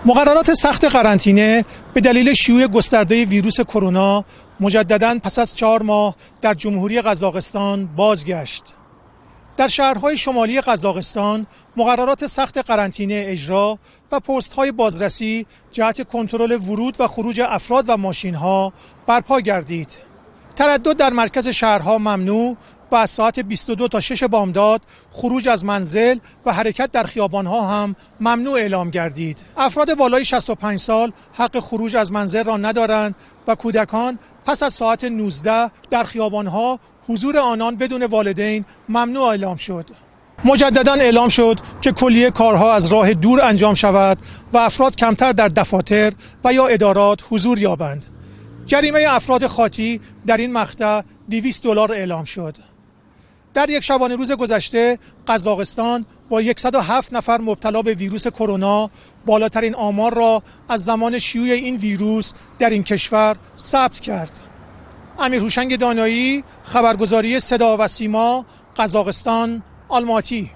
مقررات سخت قرنطینه به دلیل شیوع گسترده ویروس کرونا مجدداً پس از 4 ماه در جمهوری قزاقستان بازگشت. در شهرهای شمالی قزاقستان مقررات سخت قرنطینه اجرا و پست‌های بازرسی جهت کنترل ورود و خروج افراد و ماشین‌ها برپا گردید. تردد در مرکز شهرها ممنوع و از ساعت 22 تا 6 بامداد خروج از منزل و حرکت در خیابان‌ها هم ممنوع اعلام گردید. افراد بالای 65 سال حق خروج از منزل را ندارند و کودکان پس از ساعت 19 در خیابان‌ها حضور آنان بدون والدین ممنوع اعلام شد. مجدداً اعلام شد که کلیه کارها از راه دور انجام شود و افراد کمتر در دفاتر و یا ادارات حضور یابند. جریمه افراد خاطی در این مقطع $200 اعلام شد. در یک شبانه روز گذشته قزاقستان با 107 نفر مبتلا به ویروس کرونا بالاترین آمار را از زمان شیوع این ویروس در این کشور ثبت کرد. امیر هوشنگ دانایی، خبرگزاری صدا و سیما، قزاقستان، آلماتی.